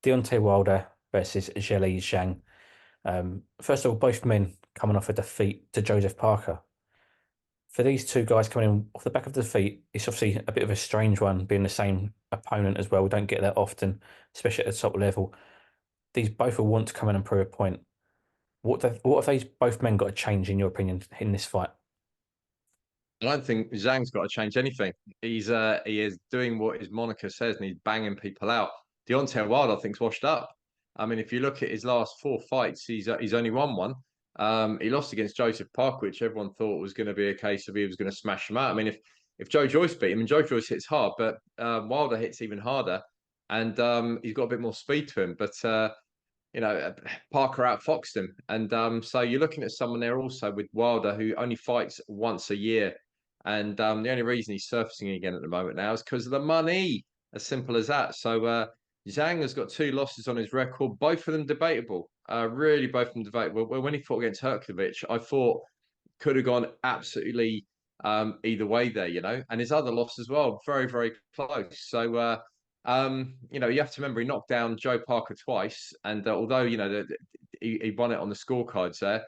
Deontay Wilder versus Zhilei Zhang. First of all, both men coming off a defeat to Joseph Parker. For these two guys coming in off the back of the defeat, it's obviously a bit of a strange one, being the same opponent as well. We don't get that often, especially at the top level. These both will want to come in and prove a point. What have these both men got to change, in your opinion, in this fight? I don't think Zhang's got to change anything. He is doing what his moniker says, and he's banging people out. Deontay Wilder, I think's washed up. I mean, if you look at his last four fights, he's only won one. He lost against Joseph Parker, which everyone thought was going to be a case of he was going to smash him out. I mean, if Joe Joyce beat him, and Joe Joyce hits hard, but Wilder hits even harder, and he's got a bit more speed to him. But Parker outfoxed him, and so you're looking at someone there also with Wilder who only fights once a year. And the only reason he's surfacing again at the moment now is because of the money. As simple as that. So Zhang has got two losses on his record, both of them debatable. Really, both of them debatable. When he fought against Herkovich, I thought could have gone absolutely either way there, And his other loss as well, very, very close. So you have to remember he knocked down Joe Parker twice, and although he won it on the scorecards there,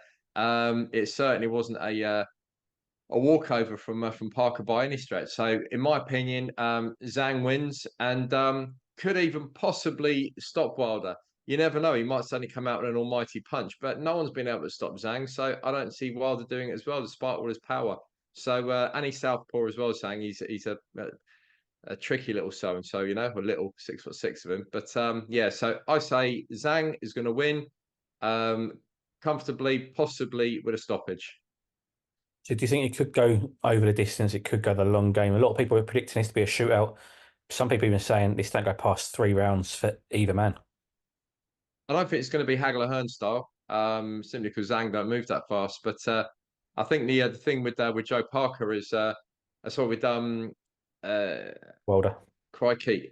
it certainly wasn't a walkover from Parker by any stretch. So, in my opinion, Zhang wins and could even possibly stop Wilder. You never know; he might suddenly come out with an almighty punch, but no one's been able to stop Zhang. So, I don't see Wilder doing it as well, despite all his power. So, and he's southpaw as well, Zhang. He's a tricky little so and so, a little 6'6" of him. But yeah, so I say Zhang is going to win comfortably, possibly with a stoppage. So do you think it could go over the distance? It could go the long game. A lot of people are predicting this to be a shootout. Some people even saying this don't go past 3 rounds for either man. I don't think it's going to be Hagler Hearn style, simply because Zhang don't move that fast. But I think the thing with Joe Parker is I saw with uh, Wilder, crikey,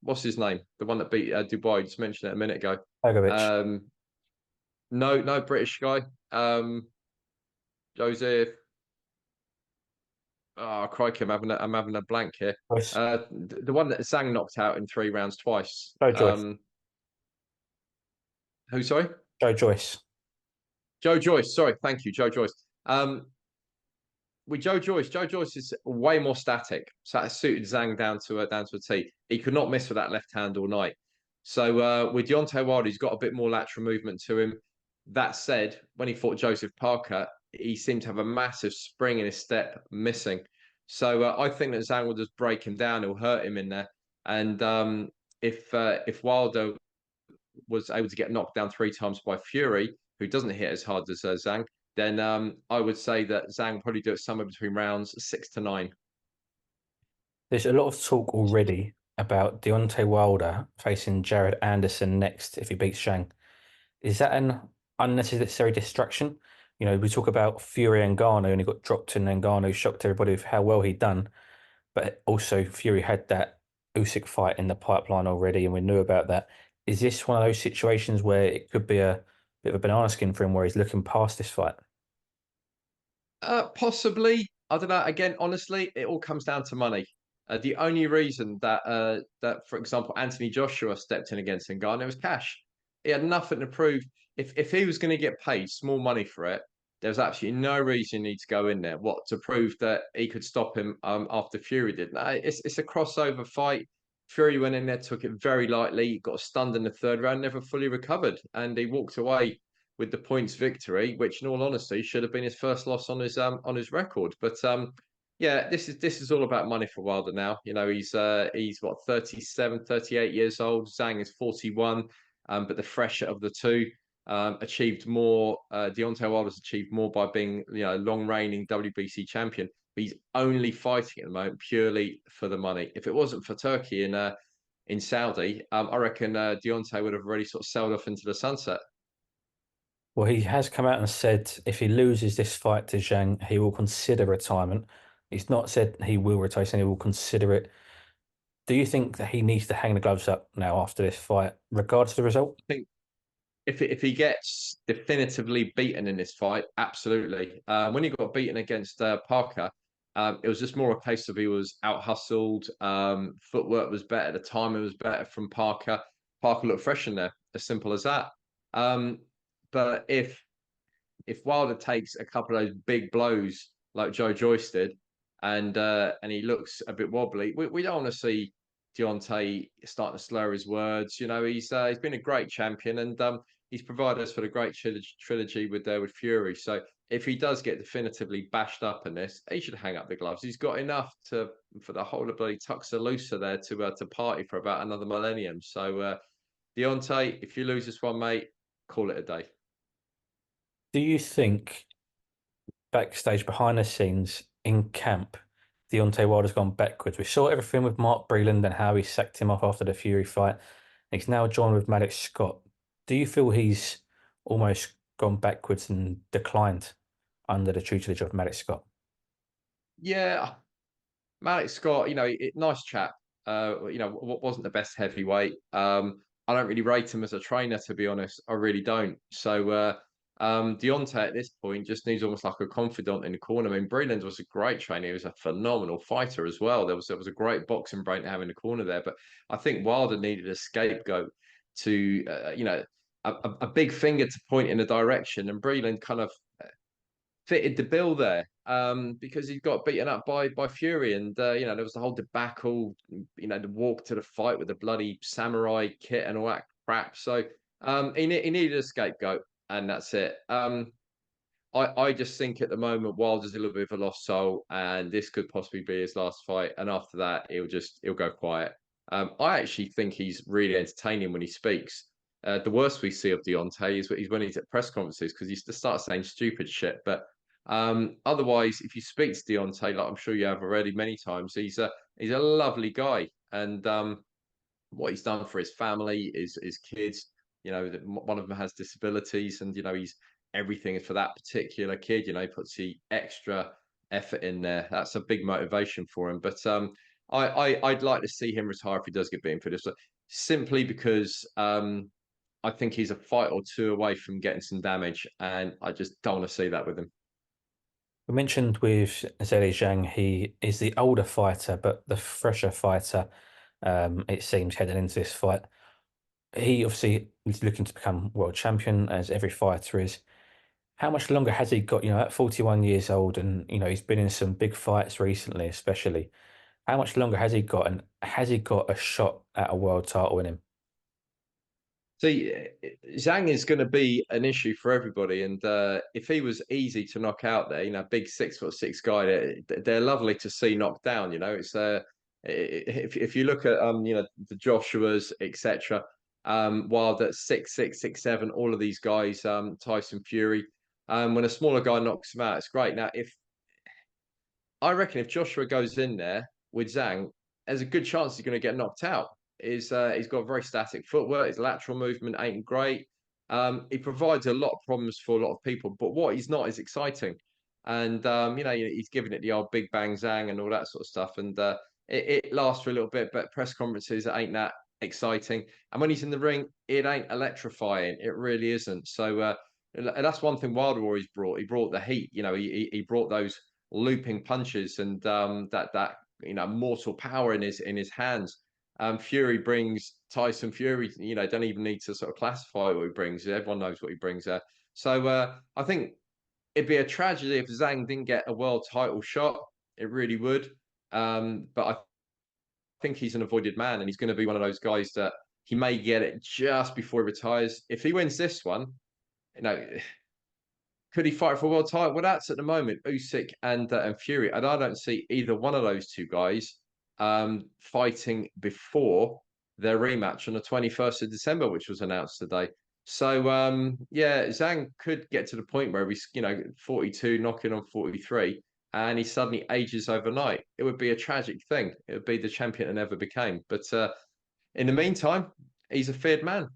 what's his name? The one that beat Dubois. You just mentioned it a minute ago. Bogovic. No, British guy. Joseph. Oh, crikey, I'm having a blank here. Joyce. The one that Zhang knocked out in 3 rounds twice. Joe Joyce. Who? Sorry. Joe Joyce. Joe Joyce. Sorry, thank you, Joe Joyce. With Joe Joyce is way more static. So that suited Zhang down to a T. He could not miss with that left hand all night. So with Deontay Wilder, he's got a bit more lateral movement to him. That said, when he fought Joseph Parker, he seemed to have a massive spring in his step missing. So I think that Zhang will just break him down. He'll hurt him in there. And if Wilder was able to get knocked down 3 times by Fury, who doesn't hit as hard as Zhang, then I would say that Zhang will probably do it somewhere between rounds 6 to 9. There's a lot of talk already about Deontay Wilder facing Jared Anderson next if he beats Zhang. Is that an unnecessary distraction? We talk about Fury and Ngannou, and he got dropped in Ngannou, shocked everybody with how well he'd done. But also, Fury had that Usyk fight in the pipeline already, and we knew about that. Is this one of those situations where it could be a bit of a banana skin for him, where he's looking past this fight? Possibly. I don't know. Again, honestly, it all comes down to money. The only reason that, for example, Anthony Joshua stepped in against Ngannou was cash. He had nothing to prove. If he was going to get paid small money for it, there was absolutely no reason he need to go in there. What to prove that he could stop him after Fury did? No, it's a crossover fight. Fury went in there, took it very lightly, got stunned in the third round, never fully recovered, and he walked away with the points victory, which in all honesty should have been his first loss on his record. But yeah, this is all about money for Wilder now. He's what 37, 38 years old. Zhang is 41, but the fresher of the two achieved more. Deontay Wilder's achieved more by being long reigning WBC champion. But he's only fighting at the moment purely for the money. If it wasn't for Turkey in Saudi, I reckon Deontay would have already sort of sailed off into the sunset. Well, he has come out and said if he loses this fight to Zhang, he will consider retirement. He's not said he will retire, and he will consider it. Do you think that he needs to hang the gloves up now after this fight, regardless of the result? I think if he gets definitively beaten in this fight, absolutely. When he got beaten against Parker, it was just more a case of he was out hustled. Footwork was better, the timing was better from Parker. Parker look fresh in there. As simple as that. Um, but if Wilder takes a couple of those big blows like Joe Joyce did, and he looks a bit wobbly, we don't want to see Deontay starting to slur his words. You know, he's been a great champion, and he's provided us for the great trilogy with Fury. So if he does get definitively bashed up in this, he should hang up the gloves. He's got enough to for the whole of bloody Tuxaloosa there to party for about another millennium. So Deontay, if you lose this one, mate, call it a day. Do you think backstage behind the scenes in camp, Deontay Wilder's gone backwards? We saw everything with Mark Breland and how he sacked him off after the Fury fight. He's now joined with Maddox Scott. Do you feel he's almost gone backwards and declined under the tutelage of Maddox Scott? Yeah, Malik Scott, nice chap. Wasn't the best heavyweight. I don't really rate him as a trainer, to be honest. I really don't. So Deontay at this point just needs almost like a confidant in the corner. I mean, Breland was a great trainer. He was a phenomenal fighter as well. There was a great boxing brain to have in the corner there. But I think Wilder needed a scapegoat to, a big finger to point in a direction, and Breland kind of fitted the bill there because he got beaten up by Fury, and there was the whole debacle, the walk to the fight with the bloody samurai kit and all that crap. So he needed a scapegoat, and that's it. I just think at the moment Wilder's a little bit of a lost soul, and this could possibly be his last fight. And after that, he'll go quiet. I actually think he's really entertaining when he speaks. The worst we see of Deontay is when he's at press conferences because he starts saying stupid shit. But otherwise, if you speak to Deontay, like I'm sure you have already many times, he's a lovely guy, and what he's done for his family, his kids. One of them has disabilities, and he's everything for that particular kid. He puts the extra effort in there. That's a big motivation for him. But I'd like to see him retire if he does get beaten for this, simply because I think he's a fight or two away from getting some damage, and I just don't want to see that with him. We mentioned with Zhilei Zhang, he is the older fighter, but the fresher fighter, it seems, heading into this fight. He obviously is looking to become world champion, as every fighter is. How much longer has he got? At 41 years old, and he's been in some big fights recently, especially. How much longer has he got, and has he got a shot at a world title in him? See, Zhang is going to be an issue for everybody, and if he was easy to knock out there, big 6'6" guy, they're lovely to see knocked down. It's if you look at the Joshuas, etc. While at 6'6", 6'7", all of these guys, Tyson Fury, when a smaller guy knocks him out, it's great. Now, if I reckon if Joshua goes in there with Zhang, there's a good chance he's going to get knocked out. He's got very static footwork. His lateral movement ain't great. He provides a lot of problems for a lot of people, but what he's not is exciting. And he's giving it the old Big Bang Zhang and all that sort of stuff. And it lasts for a little bit, but press conferences it ain't that exciting. And when he's in the ring, it ain't electrifying. It really isn't. So that's one thing Wilder always brought. He brought the heat. He brought those looping punches and that mortal power in his hands. Fury brings Tyson Fury. Don't even need to sort of classify what he brings. Everyone knows what he brings there. So I think it'd be a tragedy if Zhang didn't get a world title shot. It really would. But I think he's an avoided man, and he's going to be one of those guys that he may get it just before he retires. If he wins this one, you know, could he fight for a world title? Well, that's at the moment Usyk and Fury, and I don't see either one of those two guys fighting before their rematch on the 21st of December, which was announced today. So yeah, Zhang could get to the point where he's 42, knocking on 43, and he suddenly ages overnight. It would be a tragic thing. It would be the champion that never became. But in the meantime, he's a feared man.